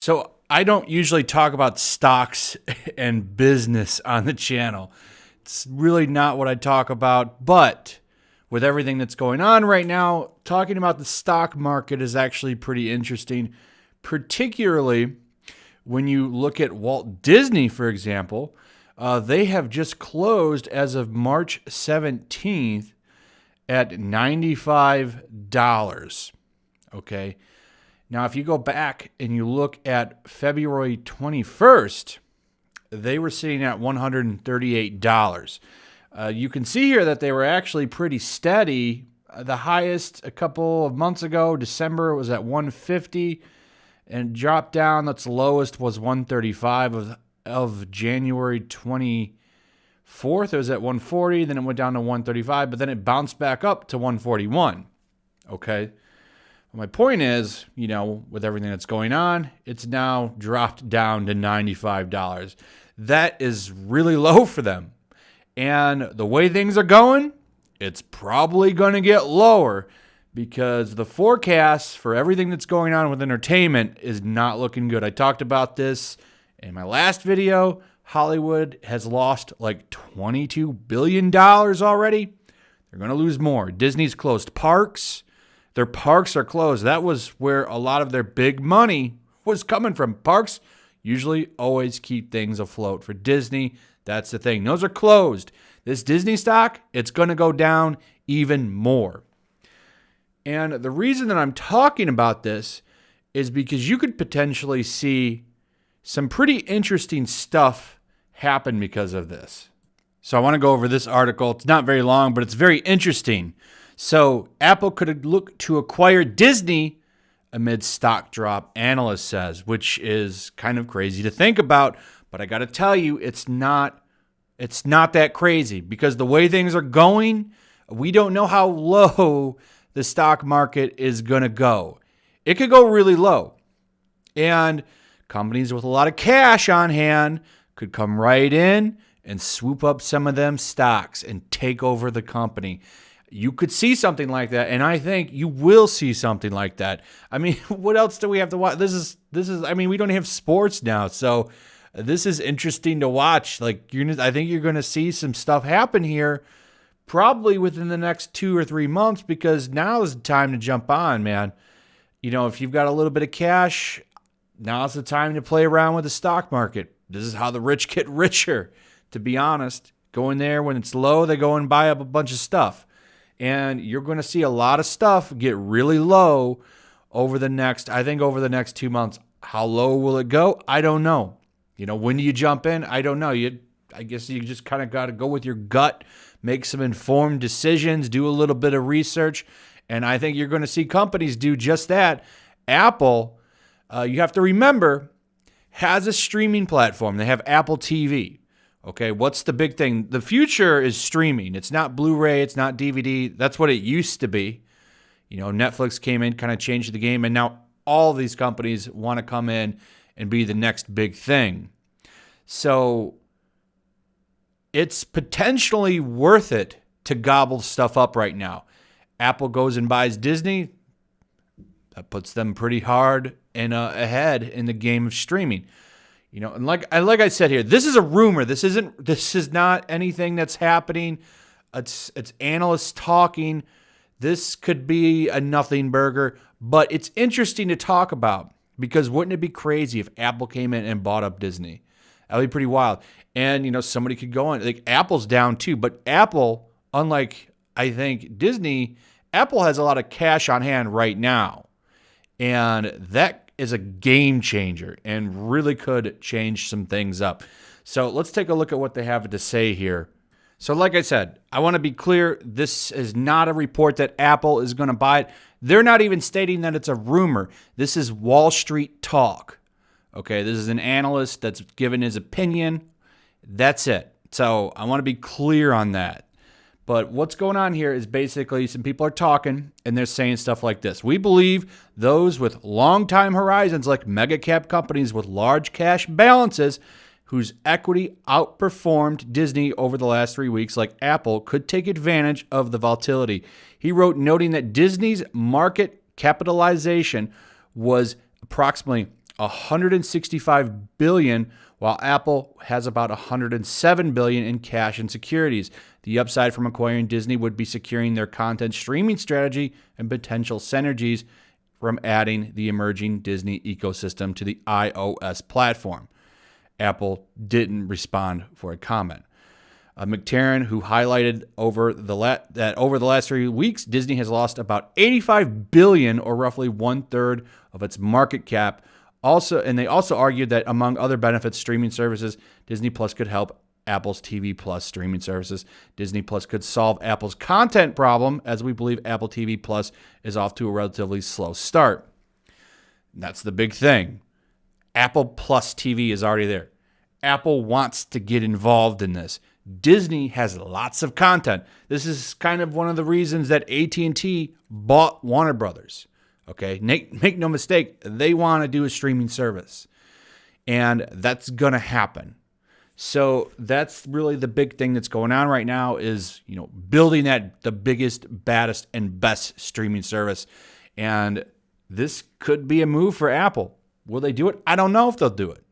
So I don't usually talk about stocks and business on the channel. It's really not what I talk about, but with everything that's going on right now, talking about the stock market is actually pretty interesting, particularly when you look at Walt Disney, for example. They have just closed as of March 17th at $95. Okay. Now, if you go back and you look at February 21st, they were sitting at $138. You can see here that they were actually pretty steady. The highest a couple of months ago, December, was at 150 and dropped down. That's the lowest was 135 of January 24th. It was at 140, then it went down to 135, but then it bounced back up to 141. Okay. My point is, with everything that's going on, it's now dropped down to $95. That is really low for them. And the way things are going, it's probably going to get lower because the forecast for everything that's going on with entertainment is not looking good. I talked about this in my last video. Hollywood has lost like $22 billion already. They're going to lose more. Disney's closed parks. Their parks are closed. That was where a lot of their big money was coming from. Parks usually always keep things afloat. For Disney, that's the thing. Those are closed. This Disney stock, it's going to go down even more. And the reason that I'm talking about this is because you could potentially see some pretty interesting stuff happen because of this. So I want to go over this article. It's not very long, but it's very interesting. So Apple could look to acquire Disney amid stock drop, analyst says, which is kind of crazy to think about. But I got to tell you, it's not that crazy because the way things are going, we don't know how low the stock market is going to go. It could go really low. And companies with a lot of cash on hand could come right in and swoop up some of them stocks and take over the company. You could see something like that, and I think you will see something like that. I mean, what else do we have to watch? This is. I mean, we don't have sports now, so this is interesting to watch. I think you're going to see some stuff happen here, probably within the next 2 or 3 months, because now is the time to jump on, man. If you've got a little bit of cash, now's the time to play around with the stock market. This is how the rich get richer. To be honest, go in there when it's low, they go and buy up a bunch of stuff. And you're going to see a lot of stuff get really low over the next 2 months. How low will it go? I don't know. When do you jump in? I don't know. I guess you just kind of got to go with your gut, make some informed decisions, do a little bit of research. And I think you're going to see companies do just that. Apple, you have to remember, has a streaming platform. They have Apple TV. Okay, what's the big thing? The future is streaming. It's not Blu-ray. It's not DVD. That's what it used to be. Netflix came in, kind of changed the game, and now all these companies want to come in and be the next big thing. So it's potentially worth it to gobble stuff up right now. Apple goes and buys Disney. That puts them pretty hard and ahead in the game of streaming. And like I said here, this is a rumor. This is not anything that's happening. It's analysts talking. This could be a nothing burger, but it's interesting to talk about because wouldn't it be crazy if Apple came in and bought up Disney? That'd be pretty wild. And somebody could go on. Like Apple's down too, but Apple, unlike I think Disney, Apple has a lot of cash on hand right now, and that is a game changer and really could change some things up. So let's take a look at what they have to say here. So like I said, I want to be clear. This is not a report that Apple is going to buy it. They're not even stating that it's a rumor. This is Wall Street talk. Okay, this is an analyst that's given his opinion. That's it. So I want to be clear on that. But what's going on here is basically some people are talking and they're saying stuff like this. We believe those with long time horizons like mega cap companies with large cash balances whose equity outperformed Disney over the last 3 weeks like Apple could take advantage of the volatility. He wrote, noting that Disney's market capitalization was approximately $165 billion, while Apple has about $107 billion in cash and securities. The upside from acquiring Disney would be securing their content streaming strategy and potential synergies from adding the emerging Disney ecosystem to the iOS platform. Apple didn't respond for a comment. McTarren, who highlighted that over the last 3 weeks, Disney has lost about $85 billion, or roughly 1/3 of its market cap. They also argued that among other benefits, streaming services, Disney Plus could help Apple's TV Plus streaming services. Disney Plus could solve Apple's content problem, as we believe Apple TV Plus is off to a relatively slow start. And that's the big thing. Apple Plus TV is already there. Apple wants to get involved in this. Disney has lots of content. This is kind of one of the reasons that AT&T bought Warner Brothers. Okay, make no mistake, they want to do a streaming service, and that's going to happen. So that's really the big thing that's going on right now is, building the biggest, baddest, and best streaming service. And this could be a move for Apple. Will they do it? I don't know if they'll do it.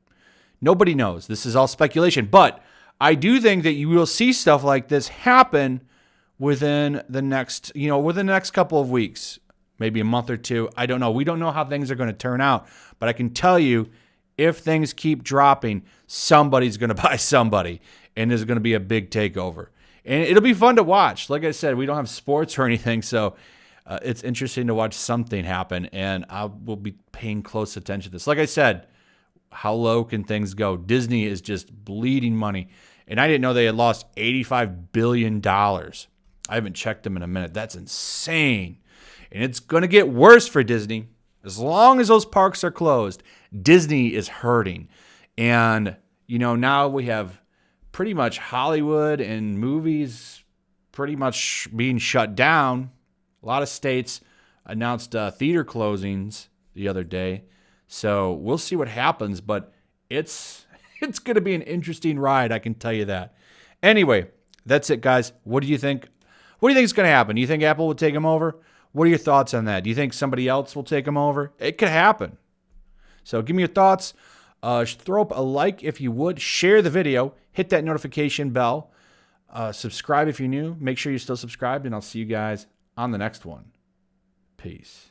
Nobody knows. This is all speculation. But I do think that you will see stuff like this happen within the next couple of weeks. Maybe a month or two. I don't know. We don't know how things are going to turn out. But I can tell you, if things keep dropping, somebody's going to buy somebody. And there's going to be a big takeover. And it'll be fun to watch. Like I said, we don't have sports or anything. So it's interesting to watch something happen. And I will be paying close attention to this. Like I said, how low can things go? Disney is just bleeding money. And I didn't know they had lost $85 billion. I haven't checked them in a minute. That's insane. And it's going to get worse for Disney. As long as those parks are closed, Disney is hurting. And, now we have pretty much Hollywood and movies pretty much being shut down. A lot of states announced theater closings the other day. So we'll see what happens, but it's going to be an interesting ride, I can tell you that. Anyway, that's it, guys. What do you think? What do you think is going to happen? Do you think Apple will take them over? What are your thoughts on that? Do you think somebody else will take them over? It could happen. So give me your thoughts. Throw up a like if you would. Share the video. Hit that notification bell. Subscribe if you're new. Make sure you're still subscribed, and I'll see you guys on the next one. Peace.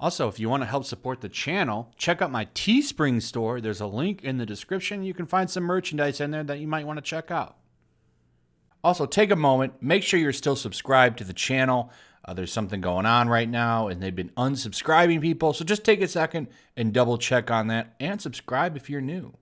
Also, if you want to help support the channel, check out my Teespring store. There's a link in the description. You can find some merchandise in there that you might want to check out. Also, take a moment. Make sure you're still subscribed to the channel. There's something going on right now, and they've been unsubscribing people. So just take a second and double check on that and subscribe if you're new.